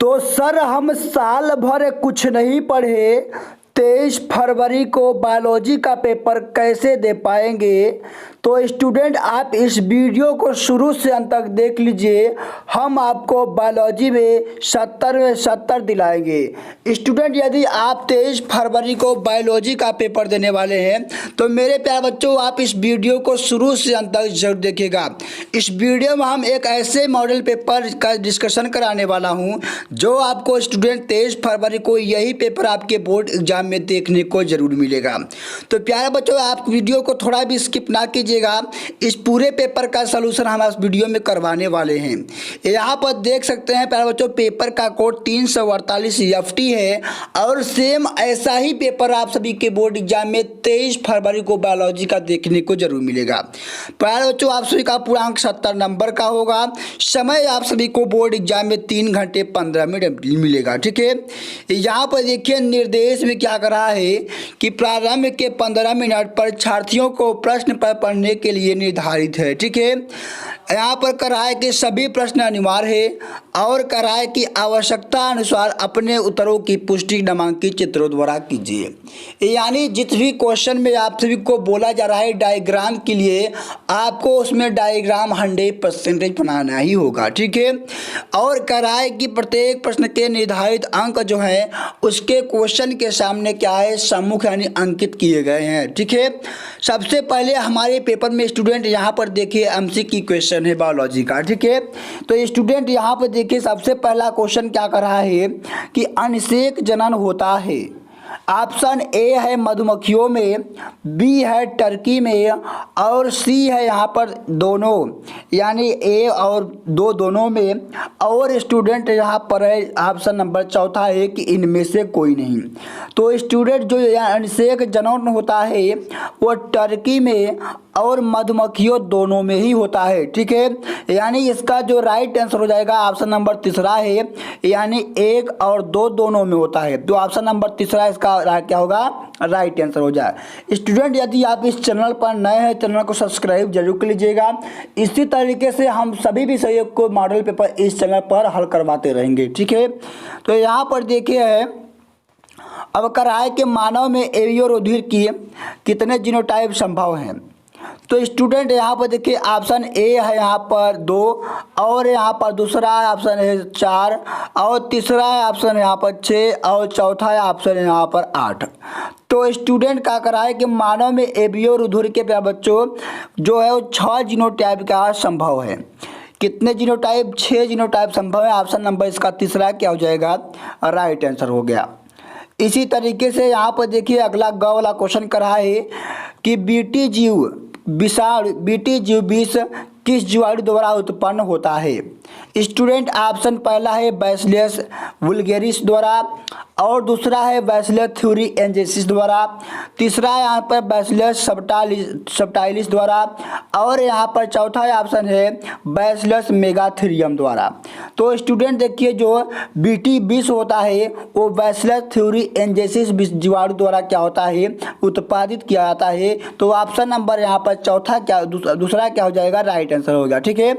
तो सर हम साल भर कुछ नहीं पढ़े, 23 फरवरी को बायोलॉजी का पेपर कैसे दे पाएंगे। तो स्टूडेंट आप इस वीडियो को शुरू से अंत तक देख लीजिए, हम आपको बायोलॉजी में 70 में 70 दिलाएंगे। स्टूडेंट यदि आप 23 फरवरी को बायोलॉजी का पेपर देने वाले हैं तो मेरे प्यारे बच्चों आप इस वीडियो को शुरू से अंत तक जरूर देखिएगा। इस वीडियो में हम एक ऐसे मॉडल पेपर का डिस्कशन कराने वाला हूं जो आपको स्टूडेंट 23 फरवरी को यही पेपर आपके बोर्ड एग्जाम में देखने को जरूर मिलेगा। तो प्यारे बच्चों आप वीडियो को थोड़ा भी स्किप ना कीजिएगा, इस पूरे पेपर का सलूशन हम इस वीडियो में करवाने वाले हैं। यहाँ पर देख सकते हैं प्यारे बच्चों पेपर का कोड 348 FT है और सेम ऐसा ही पेपर आप सभी के बोर्ड एग्जाम में 23 फरवरी को बायोलॉजी का देखने को जरूर मिलेगा। प्यारे बच्चों आप सभी का पूर्णांक 70 नंबर का होगा। समय आप सभी को बोर्ड एग्जाम में 3 घंटे 15 मिनट मिलेगा। ठीक है, यहाँ पर देखिए निर्देश में क्या कर रहा है कि प्रारंभ के 15 मिनट परीक्षार्थियों को प्रश्न पर पढ़ने के लिए निर्धारित है। ठीक है, यहाँ पर कर रहा है कि सभी प्रश्न अनिवार्य है और कर रहा है कि आवश्यकता अनुसार अपने उत्तरों की पुष्टि नामांकित चित्रों द्वारा कीजिए। यानी जिस भी क्वेश्चन में आप सभी को बोला जा रहा है डायग्राम के लिए आपको उसमें डायग्राम 100% बनाना ही होगा। ठीक है, और कह रहा है कि प्रत्येक प्रश्न के निर्धारित अंक जो है उसके क्वेश्चन के सामने क्या है सम्मुख यानी अंकित किए गए हैं। ठीक है, सबसे पहले हमारे पेपर में स्टूडेंट यहाँ पर देखिए MCQ क्वेश्चन है बायोलॉजी का। ठीक है, तो स्टूडेंट यहाँ पर देखिए सबसे पहला क्वेश्चन क्या कर रहा है कि अनिषेक जनन होता है। ऑप्शन ए है मधुमक्खियों में, बी है टर्की में और सी है यहाँ पर दोनों यानी ए और दो दोनों में, और स्टूडेंट यहाँ पर है ऑप्शन नंबर चौथा है कि इनमें से कोई नहीं। तो स्टूडेंट जो अनिषेक जनन होता है वो टर्की में और मधुमक्खियों दोनों में ही होता है। ठीक है, यानी इसका जो राइट आंसर हो जाएगा ऑप्शन नंबर तीसरा है, यानी 1 और 2 दोनों में होता है। तो ऑप्शन नंबर तीसरा इसका क्या होगा राइट आंसर हो जाए। स्टूडेंट यदि आप इस चैनल पर नए हैं चैनल को सब्सक्राइब जरूर कर लीजिएगा। इसी तरीके से हम सभी विषयों को मॉडल पेपर इस चैनल पर हल करवाते रहेंगे। ठीक है, तो यहाँ पर देखिए है अब कर रहा है कि मानव में एवियो रुधिर की कितने जीनोटाइप संभव हैं। तो स्टूडेंट यहाँ पर देखिए ऑप्शन ए है यहाँ पर 2 और यहाँ पर दूसरा ऑप्शन है 4 और तीसरा ऑप्शन यहाँ पर 6 और चौथा ऑप्शन यहाँ पर 8। तो स्टूडेंट क्या कर रहा है कि मानव में एवियो रुधिर के बच्चों जो है वो 6 जीनोटाइप का संभव है। कितने जीनोटाइप 6 जीनोटाइप संभव है। ऑप्शन नंबर इसका तीसरा क्या हो जाएगा राइट आंसर हो गया। इसी तरीके से यहाँ पर देखिए अगला ग वाला क्वेश्चन कर रहा है कि बीटी जीव विष किस जीवाणु द्वारा उत्पन्न होता है। स्टूडेंट ऑप्शन पहला है बैसिलस वुल्गेरिस द्वारा और दूसरा है बैसिलस थ्यूरिएंजेसिस द्वारा, तीसरा यहाँ पर बैसिलस सबटाइलिस द्वारा और यहाँ पर चौथा ऑप्शन है बैसिलस मेगाथीरियम द्वारा। तो स्टूडेंट देखिए जो बीटी विष होता है वो बैसिलस थ्यूरिएंजेसिस जीवाणु द्वारा क्या होता है उत्पादित किया जाता है। तो ऑप्शन नंबर यहाँ पर चौथा क्या दूसरा क्या हो जाएगा राइट आंसर होगा। ठीक है,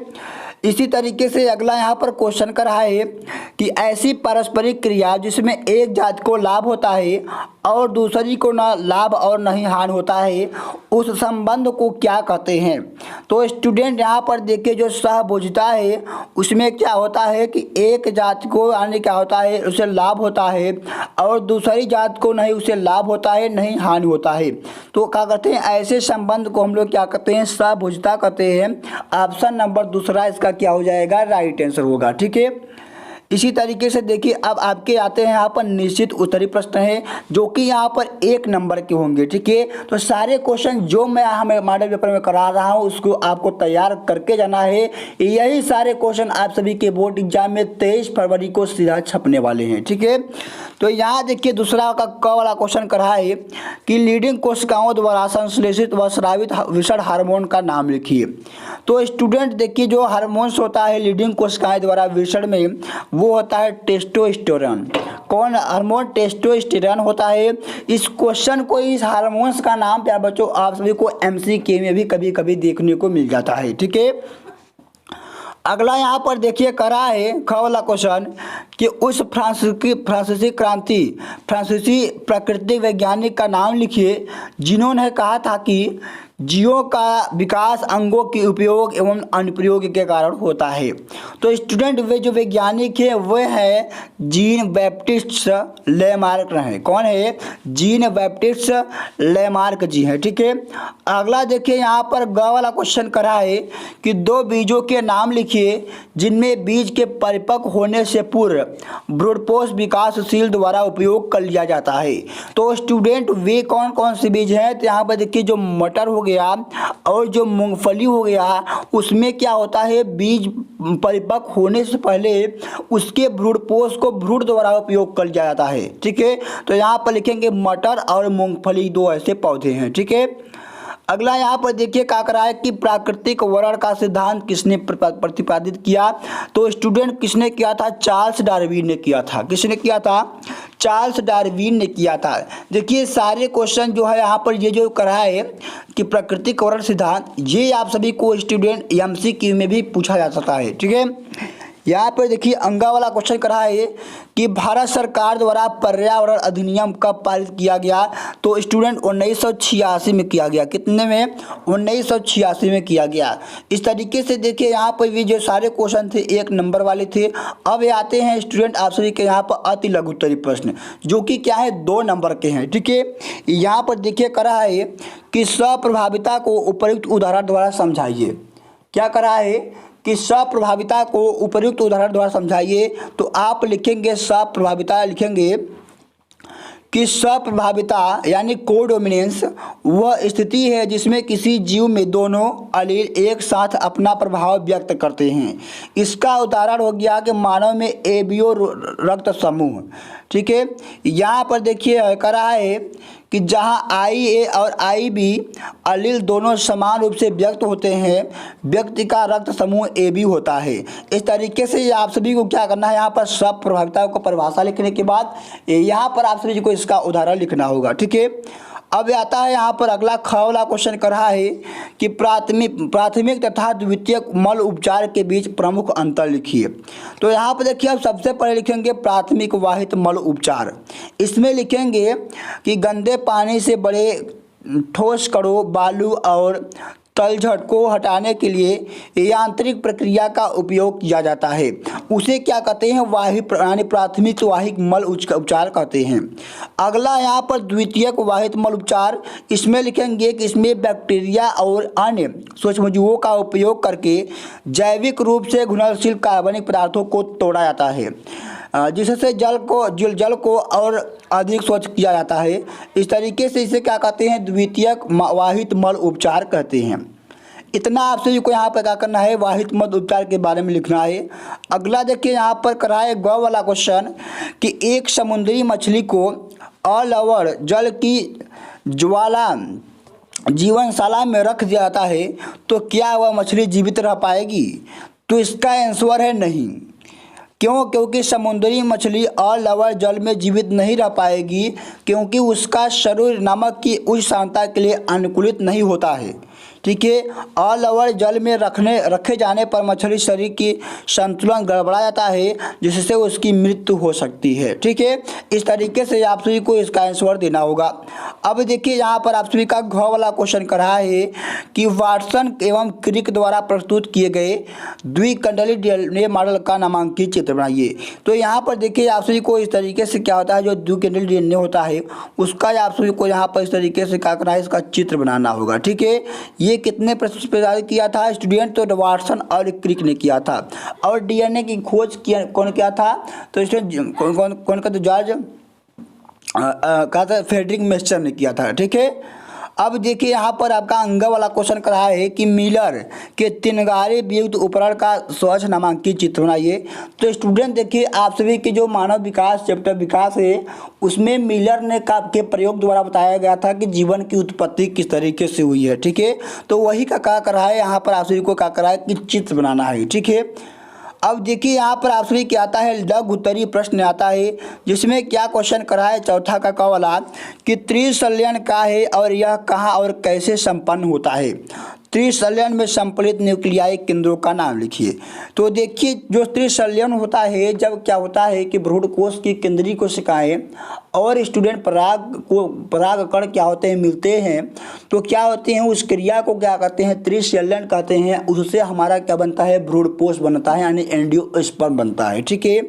इसी तरीके से अगला यहाँ पर क्वेश्चन कर रहा है कि ऐसी पारस्परिक क्रिया जिसमें एक जाति को लाभ होता है और दूसरी को न लाभ और नहीं हानि होता है उस संबंध को क्या कहते हैं। तो स्टूडेंट यहाँ पर देखिए जो सहभोजिता है उसमें क्या होता है कि एक जाति को यानी क्या होता है उसे लाभ होता है और दूसरी जाति को नहीं उसे लाभ होता है नहीं हानि होता है। तो क्या कहते हैं ऐसे संबंध को हम लोग क्या कहते हैं सहभोजिता कहते हैं। ऑप्शन नंबर दूसरा इसका क्या हो जाएगा राइट आंसर होगा। ठीक है, इसी तरीके से देखिए अब आपके आते हैं यहाँ पर निश्चित उत्तरीय प्रश्न है जो कि यहाँ पर 1 नंबर के होंगे। ठीक है, तो सारे क्वेश्चन जो मैं हमें मॉडल पेपर में करा रहा हूँ उसको आपको तैयार करके जाना है। यही सारे क्वेश्चन आप सभी के बोर्ड एग्जाम में 23 फरवरी को सीधा छपने वाले हैं। ठीक है, तो यहाँ देखिए दूसरा का क वाला क्वेश्चन कर रहा है कि लीडिंग कोशिकाओं द्वारा संश्लेषित व स्रावित विषण हार्मोन का नाम लिखिए। तो स्टूडेंट देखिए जो हार्मोन्स होता है लीडिंग कोशिकाएं द्वारा विषण में वो होता है टेस्टोस्टेरोन। कौन हार्मोन टेस्टोस्टेरोन होता है। इस क्वेश्चन को इस हार्मोन्स का नाम प्यारे बच्चों आप सभी को MCQ में भी कभी कभी देखने को मिल जाता है। ठीक है, अगला यहाँ पर देखिए करा है ख वाला क्वेश्चन कि उस फ्रांसीसी प्राकृतिक वैज्ञानिक का नाम लिखिए जिन्होंने कहा था कि जीवों का विकास अंगों के उपयोग एवं अनुप्रयोग के कारण होता है। तो स्टूडेंट वे जो वैज्ञानिक है वह है जीन बैप्टिस्ट लेमार्क हैं। कौन है? जीन बैप्टिस्ट लेमार्क जी हैं। ठीक है। अगला देखिए यहाँ पर ग वाला क्वेश्चन करा है कि दो बीजों के नाम लिखिए जिनमें बीज के परिपक्व होने से पूर्व ब्रूडपोष विकासशील द्वारा उपयोग कर लिया जाता है। तो स्टूडेंट वे कौन कौन से बीज हैं? तो यहाँ पर देखिए जो मटर हो गया और जो मूंगफली हो गया उसमें क्या होता है, बीज परिपक्व होने से पहले उसके भ्रूणपोष को भ्रूण द्वारा उपयोग कर लिया जाता है। ठीक है। तो यहाँ पर लिखेंगे मटर और मूंगफली दो ऐसे पौधे हैं। ठीक है। अगला यहाँ पर देखिए क्या करा है कि प्राकृतिक वर्ण का सिद्धांत किसने प्रतिपादित किया? तो स्टूडेंट किसने किया था? चार्ल्स डार्विन ने किया था। किसने किया था? चार्ल्स डार्विन ने किया था। देखिए सारे क्वेश्चन जो है यहाँ पर ये जो करा है कि प्राकृतिक वर्ण सिद्धांत, ये आप सभी को स्टूडेंट एमसीक्यू में भी पूछा जा सकता है। ठीक है। यहाँ पर देखिए अंगा वाला क्वेश्चन करा है कि भारत सरकार द्वारा पर्यावरण अधिनियम कब पारित किया गया? तो स्टूडेंट 1986 में किया गया। कितने में? 1986 में किया गया। इस तरीके से देखिए यहाँ पर भी जो सारे क्वेश्चन थे 1 नंबर वाले थे। अब आते हैं स्टूडेंट आप सभी के यहाँ पर अति लघु उत्तरीय प्रश्न जो कि क्या है 2 नंबर के हैं। ठीक है। यहाँ पर देखिए करा है कि स्वप्रभाविता को उपर्युक्त उदाहरण द्वारा समझाइए। क्या करा है कि स्वप्रभाविता को उपर्युक्त उदाहरण द्वारा समझाइए। तो आप लिखेंगे स्वप्रभाविता, लिखेंगे कि स्वप्रभाविता यानी कोडोमिनेंस वह स्थिति है जिसमें किसी जीव में दोनों अलील एक साथ अपना प्रभाव व्यक्त करते हैं। इसका उदाहरण हो गया कि मानव में एबीओ रक्त समूह। ठीक है। यहाँ पर देखिए करा है कि जहाँ IA और IB अलील दोनों समान रूप से व्यक्त होते हैं, व्यक्ति का रक्त समूह AB होता है। इस तरीके से आप सभी को क्या करना है, यहाँ पर सब प्रभाविता को परिभाषा लिखने के बाद यहाँ पर आप सभी को इसका उदाहरण लिखना होगा। ठीक है। अब आता है यहाँ पर अगला ख वाला क्वेश्चन कर रहा है कि प्राथमिक तथा द्वितीयक मल उपचार के बीच प्रमुख अंतर लिखिए। तो यहाँ पर देखिए अब सबसे पहले लिखेंगे प्राथमिक वाहित मल उपचार। इसमें लिखेंगे कि गंदे पानी से बड़े ठोस कणों, बालू और तलछट को हटाने के लिए यांत्रिक प्रक्रिया का उपयोग किया जाता है। उसे क्या कहते हैं? यानी प्राथमिक वाहित मल उपचार कहते हैं। अगला यहाँ पर द्वितीयक वाहित मल उपचार, इसमें लिखेंगे कि इसमें बैक्टीरिया और अन्य सूक्ष्मजीवों का उपयोग करके जैविक रूप से घुलनशील कार्बनिक पदार्थों को तोड़ा जाता है जिससे जल को और अधिक स्वच्छ किया जाता है। इस तरीके से इसे क्या कहते हैं? द्वितीयक वाहित मल उपचार कहते हैं। इतना आप सभी को यहाँ पर क्या करना है? वाहित मल उपचार के बारे में लिखना है। अगला देखिए यहाँ पर कराए ग वाला क्वेश्चन कि एक समुद्री मछली को अलवर जल की ज्वाला जीवनशाला में रख दिया जाता है तो क्या वह मछली जीवित रह पाएगी? तो इसका आंसर है नहीं। क्यों? क्योंकि समुद्री मछली अलवर जल में जीवित नहीं रह पाएगी क्योंकि उसका शरीर नमक की उच्च सांद्रता के लिए अनुकूलित नहीं होता है। ठीक है। अलवर जल में रखे जाने पर मछली शरीर की संतुलन गड़बड़ा जाता है जिससे उसकी मृत्यु हो सकती है। ठीक है। इस तरीके से आप सभी को इसका आंसर देना होगा। अब देखिए यहाँ पर आप सभी का घ वाला क्वेश्चन कर रहा है कि वाटसन एवं क्रिक द्वारा प्रस्तुत किए गए द्विकंडली डीएनए मॉडल का नामांकित चित्र बनाइए। तो यहाँ पर देखिए आप सभी को इस तरीके से क्या होता है, जो द्विकंडली डीएनए होता है उसका आप सभी को यहाँ पर इस तरीके से क्या करना है, इसका चित्र बनाना होगा। ठीक है। ये कितने प्रस्तुत किया था स्टूडेंट? तो वाटसन और क्रिक ने किया था। और डीएनए की खोज कौन किया था? तो स्टूडेंट कौन का? तो जॉर्ज कहा था फ्रेडरिक मेस्टर ने किया था। ठीक है। अब देखिए यहाँ पर आपका अंगा वाला क्वेश्चन कर रहा है कि मिलर के तिनगारे वियुक्त उपकरण का स्वच्छ नामांकित चित्र बनाइए। तो स्टूडेंट देखिए आप सभी के जो मानव विकास चैप्टर विकास है उसमें मिलर ने के प्रयोग द्वारा बताया गया था कि जीवन की उत्पत्ति किस तरीके से हुई है। ठीक है। तो वही का क्या कर रहा है यहाँ पर आप सभी को क्या कर रहा है कि चित्र बनाना है। ठीक है। अब देखिए यहाँ पर आप सभी क्या आता है, लघु उत्तरीय प्रश्न आता है जिसमें क्या क्वेश्चन करा है चौथा का वाला कि त्रिशल्यन क्या है और यह कहाँ और कैसे संपन्न होता है। त्रिसंलयन में संपलित न्यूक्लियाई केंद्रों का नाम लिखिए। तो देखिए जो त्रिसंलयन होता है, जब क्या होता है कि भ्रूण कोश की केंद्रीय कोशिकाएं और स्टूडेंट परागकण क्या होते हैं, मिलते हैं, तो क्या होते हैं, उस क्रिया को क्या कहते हैं, त्रिसंलयन कहते हैं। उससे हमारा क्या बनता है, भ्रूणपोष बनता है, यानी एंजियोस्पर्म बनता है। ठीक है,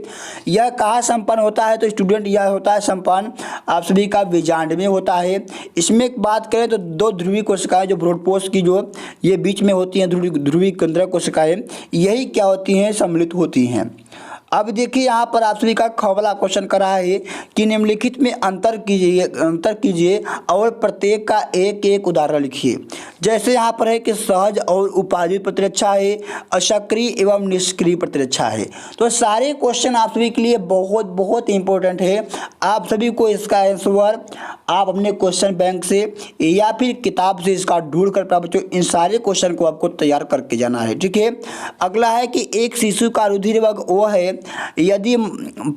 यह कहाँ संपन्न होता है, तो स्टूडेंट यह होता है संपन्न आप सभी का बीजांड में होता है। इसमें एक बात करें तो दो ध्रुवीय कोशिकाएं जो भ्रूणपोष की जो ये बीच में होती हैं, ध्रुवीय केंद्रक कोशिकाएं, यही क्या होती हैं, सम्मिलित होती हैं। अब देखिए यहाँ पर आप सभी का ख वाला क्वेश्चन करा है कि निम्नलिखित में अंतर कीजिए और प्रत्येक का एक एक उदाहरण लिखिए। जैसे यहाँ पर है कि सहज और उपाधि प्रतिरक्षा है, असक्रिय एवं निष्क्रिय प्रतिरक्षा है। तो सारे क्वेश्चन आप सभी के लिए बहुत बहुत इंपॉर्टेंट है। आप सभी को इसका आंसर आप अपने क्वेश्चन बैंक से या फिर किताब से इसका ढूंढ कर प्राप्त, इन सारे क्वेश्चन को आपको तैयार करके जाना है। ठीक है, अगला है कि एक शिशु का रुधिर वर्ग ओ है यदि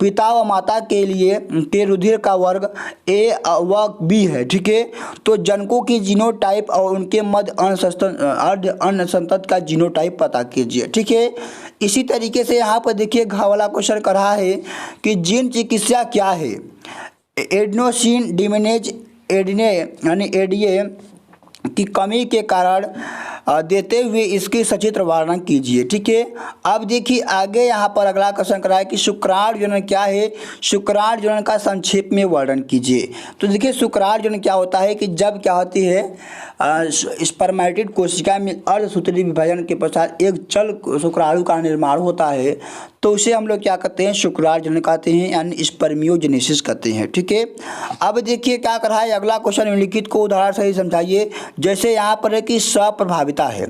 पिता व माता के लिए के रुधिर का वर्ग ए व बी है। ठीक है, तो जनकों की जीनोटाइप और उनके मध्य अन्य संतत का जीनोटाइप पता कीजिए। ठीक है, इसी तरीके से यहाँ पर देखिए घ वाला क्वेश्चन कर रहा है कि जीन चिकित्सा क्या है, एडेनोसिन डिमेनेज एडीए यानी एडीए की कमी के कारण देते हुए इसकी सचित्र वर्णन कीजिए। ठीक है, अब देखिए आगे यहाँ पर अगला क्वेश्चन करा है कि शुक्राणु जनन क्या है, शुक्राणु जनन का संक्षेप में वर्णन कीजिए। तो देखिए शुक्राणु जनन क्या होता है कि जब क्या होती है स्पर्मेटिड कोशिका में अर्धसूत्री विभाजन के पश्चात एक चल शुक्राणु का निर्माण होता है, तो उसे हम लोग क्या कहते हैं, शुक्राणु जनन कहते हैं, यानी स्पर्मियोजेनेसिस कहते हैं। ठीक है, अब देखिए क्या कर रहा है अगला क्वेश्चन, निम्नलिखित को उदाहरण सही समझाइए। जैसे यहाँ पर है कि सप्रभाविता है।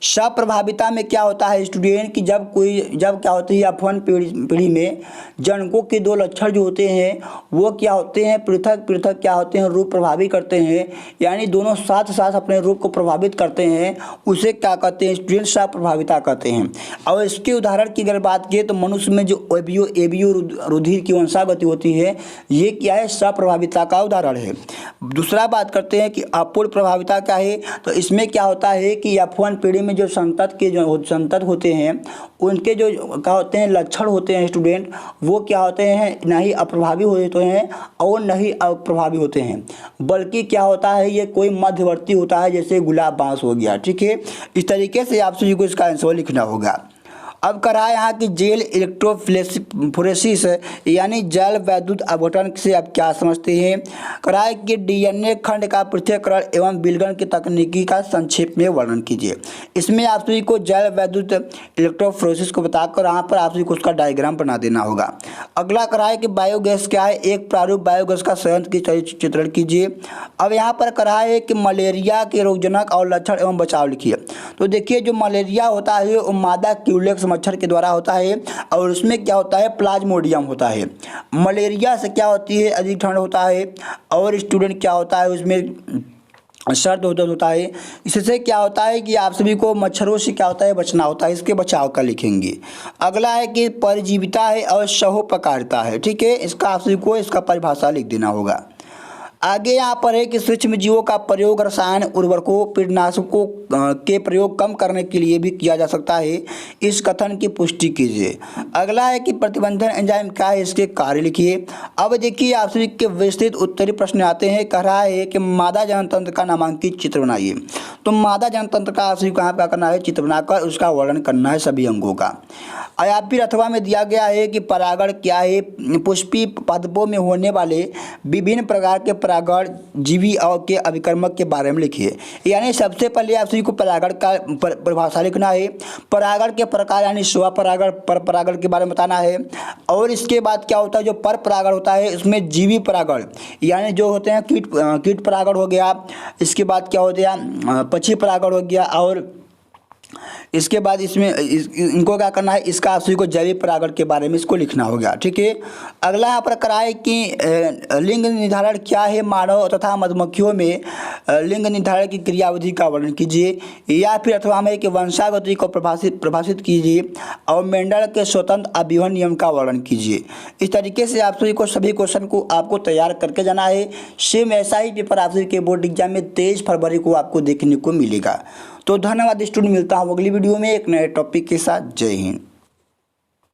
सप्रभाविता में क्या होता है स्टूडेंट कि जब क्या होती है F1 पीढ़ी में जनकों के दो लक्षण जो होते हैं वो क्या होते हैं, पृथक पृथक क्या होते हैं, रूप प्रभावित करते हैं, यानी दोनों साथ साथ अपने रूप को प्रभावित करते हैं, उसे क्या कहते हैं स्टूडेंट सप्रभाविता कहते हैं। और इसके उदाहरण की अगर बात किए तो मनुष्य में जो एबीओ रुधिर की वंशागति होती है, ये क्या है, सप्रभाविता का उदाहरण है। दूसरा बात करते हैं कि अपूर्ण प्रभाविता क्या है, तो इसमें क्या होता है कि F1 पीढ़ी में जो संतत होते हैं उनके जो क्या होते हैं लक्षण होते हैं स्टूडेंट, वो क्या होते हैं, ना ही अप्रभावी होते हैं और न ही अप्रभावी होते हैं, बल्कि क्या होता है ये कोई मध्यवर्ती होता है, जैसे गुलाब बांस हो गया। ठीक है, इस तरीके से आप सभी को इसका आंसर लिखना होगा। अब करा यहाँ की जेल इलेक्ट्रोफोरेसिस यानी जल वैद्युत अपघटन से आप क्या समझते हैं। करा कि डीएनए खंड का पृथक्करण एवं विलगन की तकनीकी का संक्षेप में वर्णन कीजिए। इसमें आप सभी को जल वैद्युत इलेक्ट्रोफोरेसिस को बताकर यहाँ पर आप सभी को उसका डायग्राम बना देना होगा। अगला करा है कि बायोगैस क्या है, एक प्रारूप बायोगैस का संयंत्र की चित्रण कीजिए। अब यहाँ पर करा है कि मलेरिया के रोगजनक और लक्षण एवं बचाव लिखिए। तो देखिए जो मलेरिया होता है वो मादा क्यूलेक्स मच्छर के द्वारा होता है और उसमें क्या होता है, प्लाज्मोडियम होता है। मलेरिया से क्या होती है, अधिक ठंड होता है और स्टूडेंट क्या होता है, उसमें सर्द होता है। इससे क्या होता है कि आप सभी को मच्छरों से क्या होता है, बचना होता है, इसके बचाव का लिखेंगे। अगला है कि परजीविता है और सहोपकारिता है। ठीक है, इसका आप सभी को इसका परिभाषा लिख देना होगा। आगे यहाँ पर है कि सूक्ष्म जीवों का प्रयोग रसायन उर्वरकों कीटनाशकों के प्रयोग कम करने के लिए भी किया जा सकता है, इस कथन की पुष्टि कीजिए। अगला है कि प्रतिबंधन एंजाइम क्या है, इसके कार्य लिखिए। अब देखिए आप सभी के विस्तृत उत्तरी प्रश्न आते हैं। कह रहा है कि मादा जनतंत्र का नामांकित चित्र बनाइए। तो मादा जनतंत्र का आप सभी को यहाँ क्या करना है, चित्र बनाकर उसका वर्णन करना है सभी अंगों का। या फिर अथवा में दिया गया है कि परागण क्या है, पुष्पी पादपों में होने वाले विभिन्न प्रकार के परागण जीवी और के अभिकर्मक के बारे में लिखिए। यानी सबसे पहले आप सभी को परागण का परिभाषा लिखना है, परागण के प्रकार यानी स्वपरागण पर परागण के बारे में बताना है। और इसके बाद क्या होता है, जो पर परागण होता है उसमें जीवी परागण यानी जो होते हैं कीट परागण हो गया, इसके बाद क्या हो गया पक्षी परागण हो गया, और इसके बाद इसमें इनको क्या करना है, इसका आप सभी को जैविक परागण के बारे में इसको लिखना होगा। ठीक है, अगला यहाँ पर कराए कि लिंग निर्धारण क्या है, मानव तथा मधुमक्खियों में लिंग निर्धारण की क्रियाविधि का वर्णन कीजिए। या फिर अथवा में कि वंशागति को प्रभाषित कीजिए और मेंडल के स्वतंत्र अभिवन नियम का वर्णन कीजिए। इस तरीके से आप सभी क्वेश्चन को आपको तैयार करके जाना है। सेम ऐसा ही पेपर आप सभी के बोर्ड एग्जाम में 23 फरवरी को आपको देखने को मिलेगा। तो धन्यवाद स्टूडेंट, मिलता हूँ अगली वीडियो में एक नए टॉपिक के साथ। जय हिंद।